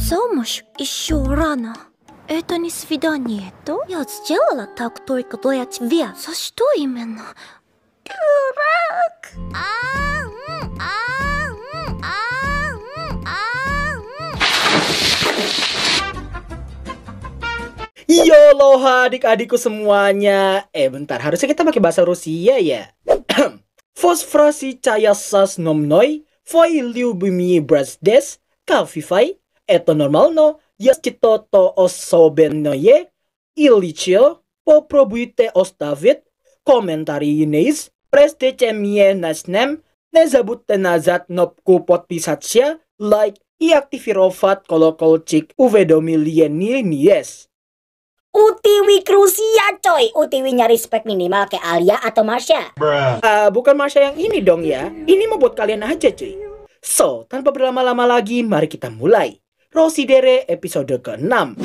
Somos еще рано. Это не свидание, то? Я сделала так только для тебя. За что именно? Дурак! Yoloha adik-adikku semuanya. Bentar, harusnya kita pakai bahasa Rusia ya. Fosfrasi caya sas nomnoi, foi liubimi brasdes, kafifai, eto normalno, ясчито то особенное, ilicio, попробуйте оставить комментарий вниз, прежде мне начнем, не забудьте нажать кнопку подписаться, лайк и активировать колокольчик уведомления ниes. Utiwi Rusia coy, Utiwi nyari spek minimal kayak Alia atau Masha. Bukan Masha yang ini dong ya, ini mau buat kalian aja cuy. So, tanpa berlama-lama lagi, mari kita mulai. Rosidere episode ke-6.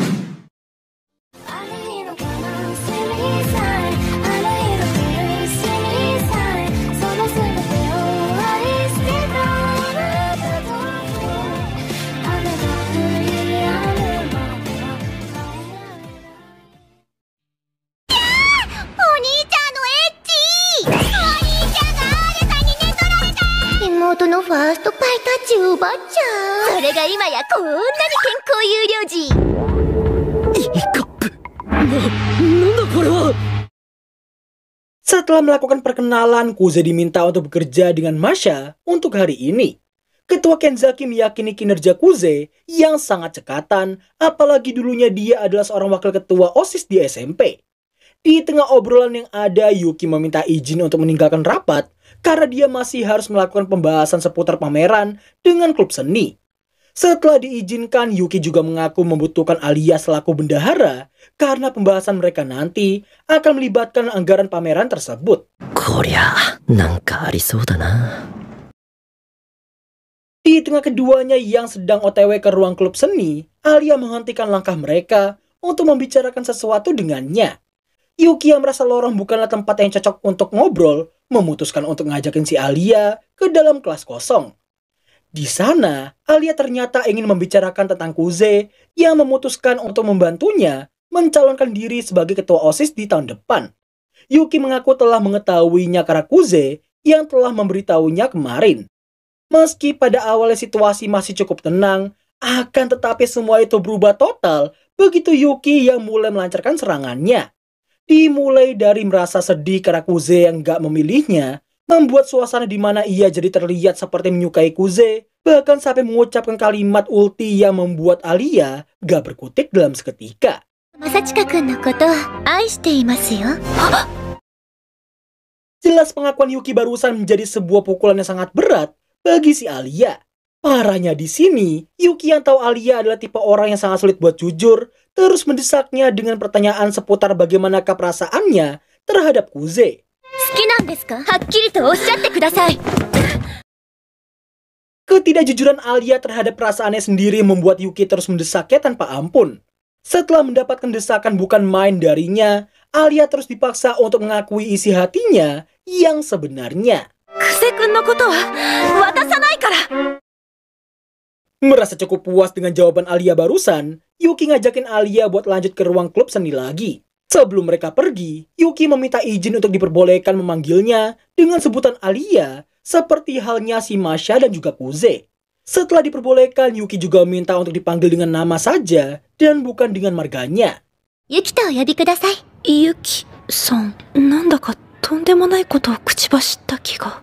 Setelah melakukan perkenalan, Kuze diminta untuk bekerja dengan Masha untuk hari ini. Ketua Kenzaki meyakini kinerja Kuze yang sangat cekatan, apalagi dulunya dia adalah seorang wakil ketua OSIS di SMP. Di tengah obrolan yang ada, Yuki meminta izin untuk meninggalkan rapat karena dia masih harus melakukan pembahasan seputar pameran dengan klub seni. Setelah diizinkan, Yuki juga mengaku membutuhkan Alia selaku bendahara karena pembahasan mereka nanti akan melibatkan anggaran pameran tersebut. Di tengah keduanya yang sedang OTW ke ruang klub seni, Alia menghentikan langkah mereka untuk membicarakan sesuatu dengannya. Yuki yang merasa lorong bukanlah tempat yang cocok untuk ngobrol, memutuskan untuk ngajakin si Alia ke dalam kelas kosong. Di sana, Alia ternyata ingin membicarakan tentang Kuze yang memutuskan untuk membantunya mencalonkan diri sebagai ketua OSIS di tahun depan. Yuki mengaku telah mengetahuinya karena Kuze yang telah memberitahunya kemarin. Meski pada awalnya situasi masih cukup tenang, akan tetapi semua itu berubah total begitu Yuki yang mulai melancarkan serangannya. Dimulai dari merasa sedih karena Kuze yang gak memilihnya, membuat suasana di mana ia jadi terlihat seperti menyukai Kuze, bahkan sampai mengucapkan kalimat ulti yang membuat Alia gak berkutik dalam seketika. Jelas pengakuan Yuki barusan menjadi sebuah pukulan yang sangat berat bagi si Alia. Parahnya di sini, Yuki yang tahu Alia adalah tipe orang yang sangat sulit buat jujur, terus mendesaknya dengan pertanyaan seputar bagaimanakah perasaannya terhadap Kuze. Ketidakjujuran Alia terhadap perasaannya sendiri membuat Yuki terus mendesaknya tanpa ampun. Setelah mendapatkan desakan bukan main darinya, Alia terus dipaksa untuk mengakui isi hatinya yang sebenarnya. Merasa cukup puas dengan jawaban Alia barusan, Yuki ngajakin Alia buat lanjut ke ruang klub seni lagi. Sebelum mereka pergi, Yuki meminta izin untuk diperbolehkan memanggilnya dengan sebutan Alia, seperti halnya si Masha dan juga Kuze. Setelah diperbolehkan, Yuki juga meminta untuk dipanggil dengan nama saja dan bukan dengan marganya. Yuki to oyabi kudasai. Yuki-san, nandaka tondemonai koto o kuchibashita kiga.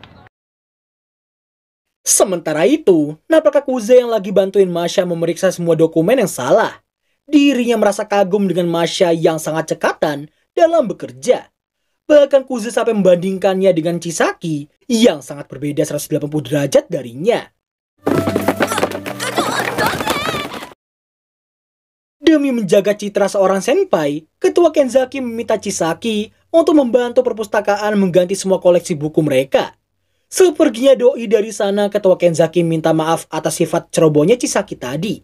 Sementara itu, nampaknya Kuze yang lagi bantuin Masha memeriksa semua dokumen yang salah. Dirinya merasa kagum dengan Masha yang sangat cekatan dalam bekerja. Bahkan Kuze sampai membandingkannya dengan Chisaki yang sangat berbeda 180 derajat darinya. Demi menjaga citra seorang senpai, Ketua Kenzaki meminta Chisaki untuk membantu perpustakaan mengganti semua koleksi buku mereka. Seperginya doi dari sana, Ketua Kenzaki minta maaf atas sifat cerobohnya Chisaki tadi.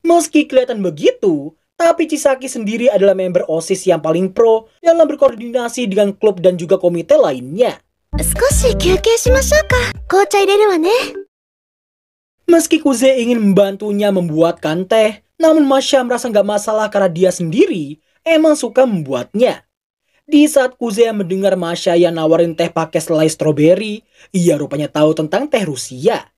Meski kelihatan begitu, tapi Chisaki sendiri adalah member OSIS yang paling pro dalam berkoordinasi dengan klub dan juga komite lainnya. Meski Kuze ingin membantunya membuatkan teh, Namun Masha merasa nggak masalah karena dia sendiri emang suka membuatnya. Di saat Kuze mendengar Masha yang nawarin teh pakai selai stroberi, ia rupanya tahu tentang teh Rusia.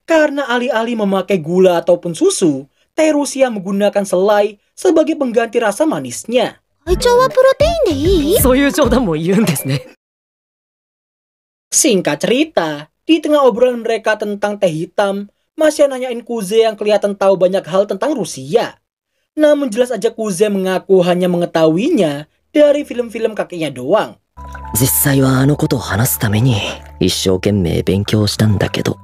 Karena alih-alih memakai gula ataupun susu, teh Rusia menggunakan selai sebagai pengganti rasa manisnya. 会長はプロテインでいい？ そういう冗談も言うんですね。 Singkat cerita, di tengah obrolan mereka tentang teh hitam, Masha nanyain Kuze yang kelihatan tahu banyak hal tentang Rusia. Namun jelas aja Kuze mengaku hanya mengetahuinya dari film-film kakeknya doang. 実際はあのことを話すために一生懸命勉強したんだけど。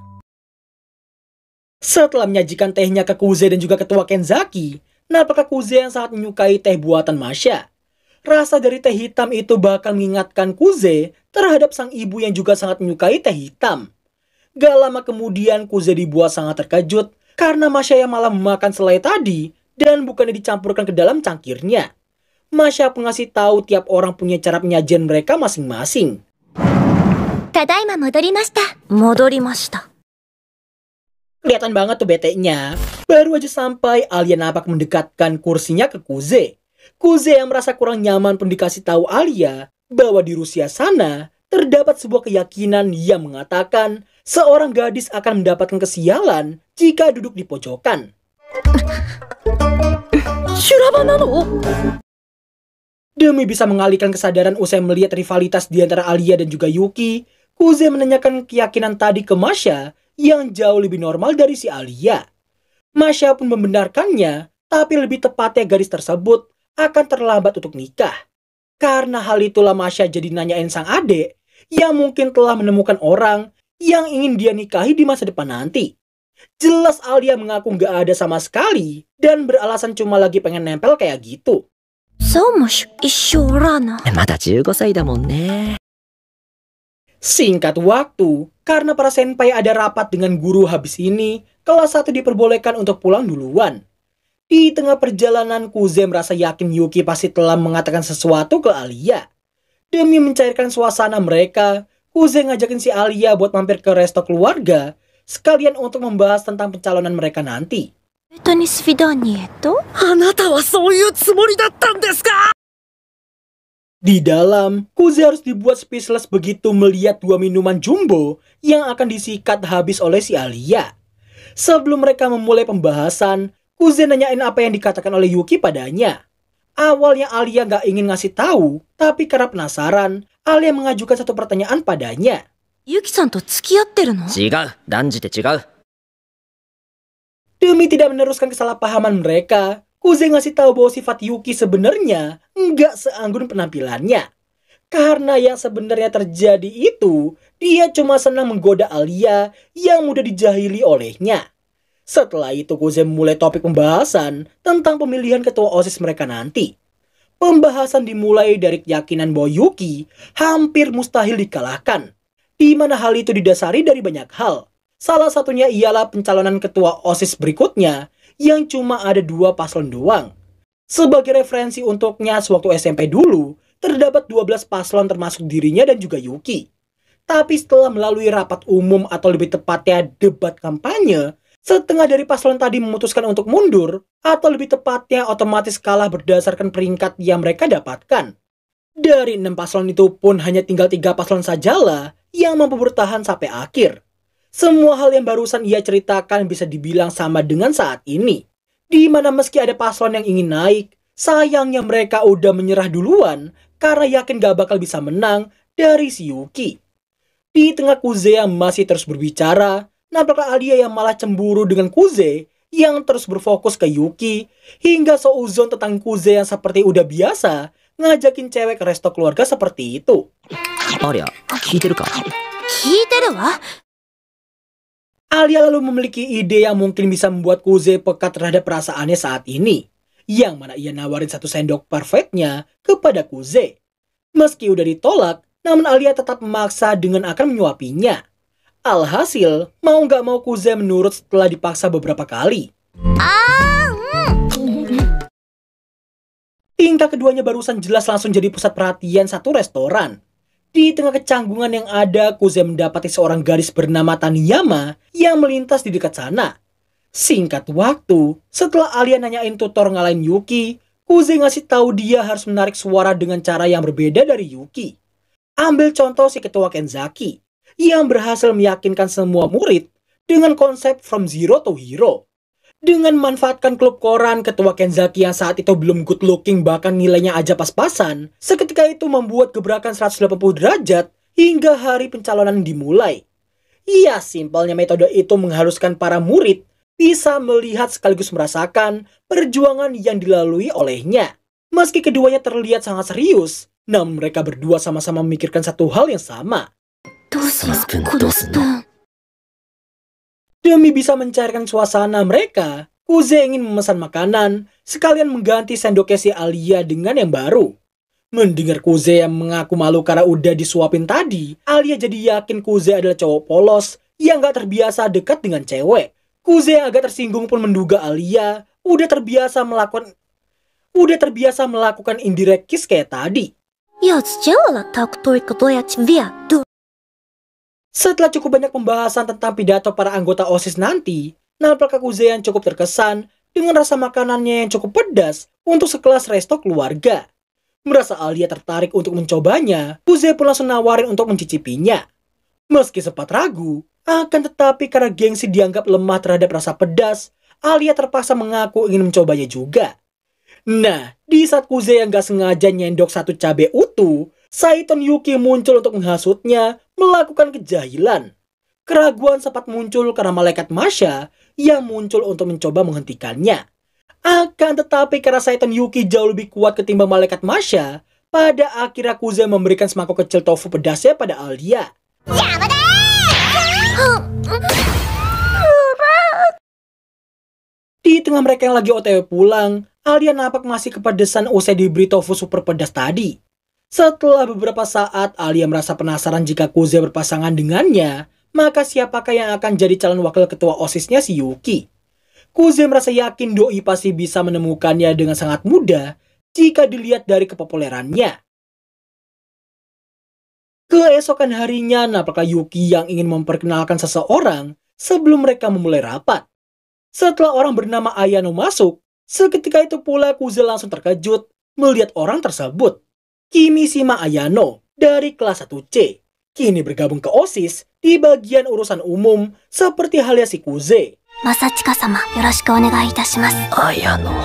Setelah menyajikan tehnya ke Kuze dan juga ketua Kenzaki, nampaknya Kuze yang sangat menyukai teh buatan Masha. Rasa dari teh hitam itu bakal mengingatkan Kuze terhadap sang ibu yang juga sangat menyukai teh hitam. Gak lama kemudian Kuze dibuat sangat terkejut karena Masha yang malah memakan selai tadi dan bukannya dicampurkan ke dalam cangkirnya. Masha pun ngasih tahu tiap orang punya cara penyajian mereka masing-masing. ただいま戻りました。戻りました。 Kelihatan banget tuh bete-nya. Baru aja sampai, Alia nampak mendekatkan kursinya ke Kuze. Kuze yang merasa kurang nyaman pun dikasih tahu Alia bahwa di Rusia sana terdapat sebuah keyakinan yang mengatakan seorang gadis akan mendapatkan kesialan jika duduk di pojokan. Shuraba nano? Demi bisa mengalihkan kesadaran usai melihat rivalitas di antara Alia dan juga Yuki, Kuze menanyakan keyakinan tadi ke Masha yang jauh lebih normal dari si Alia. Masha pun membenarkannya, tapi lebih tepatnya gadis tersebut akan terlambat untuk nikah. Karena hal itulah Masha jadi nanyain sang adik yang mungkin telah menemukan orang yang ingin dia nikahi di masa depan nanti. Jelas Alia mengaku nggak ada sama sekali dan beralasan cuma lagi pengen nempel kayak gitu. そうもし一緒おらな。まだ15歳だもんね。 Singkat waktu, karena para senpai ada rapat dengan guru habis ini, kelas 1 diperbolehkan untuk pulang duluan. Di tengah perjalanan, Kuze merasa yakin Yuki pasti telah mengatakan sesuatu ke Alia. Demi mencairkan suasana mereka, Kuze ngajakin si Alia buat mampir ke resto keluarga, sekalian untuk membahas tentang pencalonan mereka nanti. にスフィダニエと？ あなたはそういうつもりだったんですか? Di dalam, Kuze harus dibuat speechless begitu melihat 2 minuman jumbo yang akan disikat habis oleh si Alia. Sebelum mereka memulai pembahasan, Kuze nanyain apa yang dikatakan oleh Yuki padanya. Awalnya Alia gak ingin ngasih tahu, tapi karena penasaran, Alia mengajukan satu pertanyaan padanya. ユキさんと付き合ってるの？ 違う、断じて違う。 Demi tidak meneruskan kesalahpahaman mereka, Kuze ngasih tahu bahwa sifat Yuki sebenarnya nggak seanggun penampilannya. Karena yang sebenarnya terjadi itu, dia cuma senang menggoda Alia yang mudah dijahili olehnya. Setelah itu Kuze memulai topik pembahasan tentang pemilihan ketua OSIS mereka nanti. Pembahasan dimulai dari keyakinan bahwa Yuki hampir mustahil dikalahkan, di mana hal itu didasari dari banyak hal. Salah satunya ialah pencalonan ketua OSIS berikutnya yang cuma ada 2 paslon doang. Sebagai referensi untuknya sewaktu SMP dulu, terdapat 12 paslon termasuk dirinya dan juga Yuki. Tapi setelah melalui rapat umum atau lebih tepatnya debat kampanye, setengah dari paslon tadi memutuskan untuk mundur atau lebih tepatnya otomatis kalah berdasarkan peringkat yang mereka dapatkan. Dari 6 paslon itu pun hanya tinggal 3 paslon sajalah yang mampu bertahan sampai akhir. Semua hal yang barusan ia ceritakan bisa dibilang sama dengan saat ini. Di mana meski ada paslon yang ingin naik, sayangnya mereka udah menyerah duluan karena yakin gak bakal bisa menang dari si Yuki. Di tengah Kuze yang masih terus berbicara, nampaknya Alia yang malah cemburu dengan Kuze yang terus berfokus ke Yuki, hingga seuzon tentang Kuze yang seperti udah biasa ngajakin cewek ke resto keluarga seperti itu. ありゃ、聞いてるか? 聞いてるわ。 Alia lalu memiliki ide yang mungkin bisa membuat Kuze peka terhadap perasaannya saat ini, yang mana ia nawarin 1 sendok parfaitnya kepada Kuze. Meski udah ditolak, namun Alia tetap memaksa dengan akan menyuapinya. Alhasil, mau gak mau Kuze menurut setelah dipaksa beberapa kali. Tingkah keduanya barusan jelas langsung jadi pusat perhatian satu restoran. Di tengah kecanggungan yang ada, Kuze mendapati seorang gadis bernama Taniyama yang melintas di dekat sana. Singkat waktu, setelah Alia nanyain tutor ngalahin Yuki, Kuze ngasih tahu dia harus menarik suara dengan cara yang berbeda dari Yuki. Ambil contoh si ketua Kenzaki, yang berhasil meyakinkan semua murid dengan konsep from zero to hero. Dengan memanfaatkan klub koran, ketua Kenzaki yang saat itu belum good looking bahkan nilainya aja pas-pasan, seketika itu membuat gebrakan 180 derajat hingga hari pencalonan dimulai. Iya, simpelnya metode itu mengharuskan para murid bisa melihat sekaligus merasakan perjuangan yang dilalui olehnya. Meski keduanya terlihat sangat serius, namun mereka berdua sama-sama memikirkan satu hal yang sama. Demi bisa mencairkan suasana mereka, Kuze ingin memesan makanan, sekalian mengganti sendoknya si Alia dengan yang baru. Mendengar Kuze yang mengaku malu karena udah disuapin tadi, Alia jadi yakin Kuze adalah cowok polos yang gak terbiasa dekat dengan cewek. Kuze yang agak tersinggung pun menduga Alia udah terbiasa melakukan indirect kiss kayak tadi. Setelah cukup banyak pembahasan tentang pidato para anggota OSIS nanti, nampaknya Kuze yang cukup terkesan dengan rasa makanannya yang cukup pedas untuk sekelas resto keluarga. Merasa Alia tertarik untuk mencobanya, Kuze pun langsung nawarin untuk mencicipinya. Meski sempat ragu, akan tetapi karena gengsi dianggap lemah terhadap rasa pedas, Alia terpaksa mengaku ingin mencobanya juga. Nah, di saat Kuze yang gak sengaja nyendok satu cabai utuh, Saiton Yuki muncul untuk menghasutnya melakukan kejahilan. Keraguan sempat muncul karena malaikat Masha yang muncul untuk mencoba menghentikannya. Akan tetapi karena Saiton Yuki jauh lebih kuat ketimbang malaikat Masha, pada akhirnya Kuze memberikan semangkuk kecil tofu pedasnya pada Alia. Di tengah mereka yang lagi OTW pulang, Alia nampak masih kepedesan usai diberi tofu super pedas tadi. Setelah beberapa saat, Alia merasa penasaran jika Kuze berpasangan dengannya, maka siapakah yang akan jadi calon wakil ketua OSISnya si Yuki? Kuze merasa yakin doi pasti bisa menemukannya dengan sangat mudah jika dilihat dari kepopulerannya. Keesokan harinya, nampaklah Yuki yang ingin memperkenalkan seseorang sebelum mereka memulai rapat. Setelah orang bernama Ayano masuk, seketika itu pula Kuze langsung terkejut melihat orang tersebut. Kimishima Ayano dari kelas 1C, kini bergabung ke OSIS di bagian urusan umum seperti halnya si Kuze. Masachika-sama, yoroshiku onegai itashimasu. Ayano.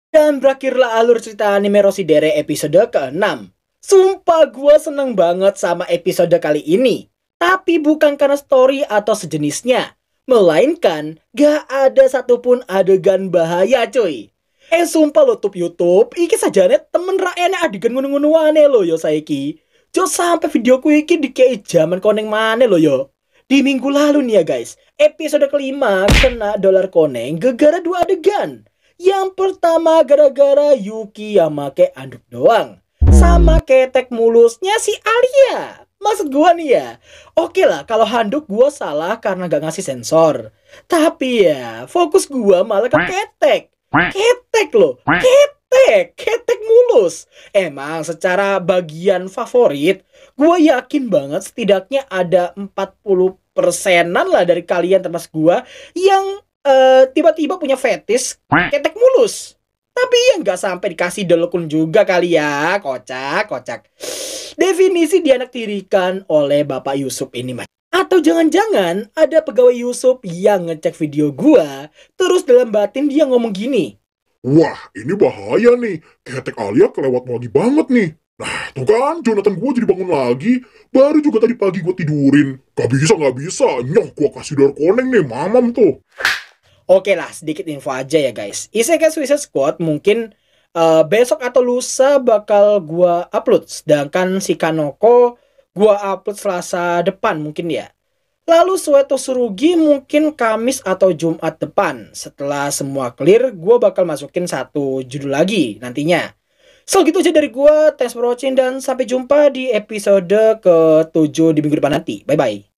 Dan berakhirlah alur cerita anime Roshidere episode ke-6. Sumpah gua seneng banget sama episode kali ini. Tapi bukan karena story atau sejenisnya, melainkan gak ada satupun adegan bahaya coy. Sumpah lo YouTube, iki sajane temen rakyatnya adegan ngunu-ngunu aneh lo yo saiki. Jo sampai videoku iki dikei jaman koneng maneh lo yo. Di minggu lalu nih ya guys, episode kelima kena dolar koneng gara-gara 2 adegan. Yang pertama gara-gara Yuki yang make anduk doang, sama ketek mulusnya si Alia. Maksud gua nih ya, oke lah kalau handuk gua salah karena gak ngasih sensor. Tapi ya, fokus gua malah ke ketek. Ketek loh, ketek mulus. Emang secara bagian favorit, gua yakin banget setidaknya ada 40%-an lah dari kalian termasuk gua yang tiba-tiba punya fetis ketek mulus. Tapi ya nggak sampai dikasih dolokun juga kali ya, kocak. Definisi dianaktirikan oleh Bapak Yusuf ini mas. Atau jangan-jangan ada pegawai Yusuf yang ngecek video gua, terus dalam batin dia ngomong gini. Wah, ini bahaya nih. Ketek Alia kelewat pagi banget nih. Nah, tuh kan, Jonathan gua jadi bangun lagi. Baru juga tadi pagi gua tidurin. Gak bisa. Nyoh, gua kasih dolar koneng nih, mamam tuh. Oke lah, sedikit info aja ya guys. Isekai Suicide Squad mungkin besok atau lusa bakal gua upload. Sedangkan si Kanoko gua upload Selasa depan mungkin ya. Lalu Sueto Surugi mungkin Kamis atau Jumat depan. Setelah semua clear, gua bakal masukin satu judul lagi nantinya. So gitu aja dari gua. Thanks for watching dan sampai jumpa di episode ke-7 di minggu depan nanti. Bye-bye.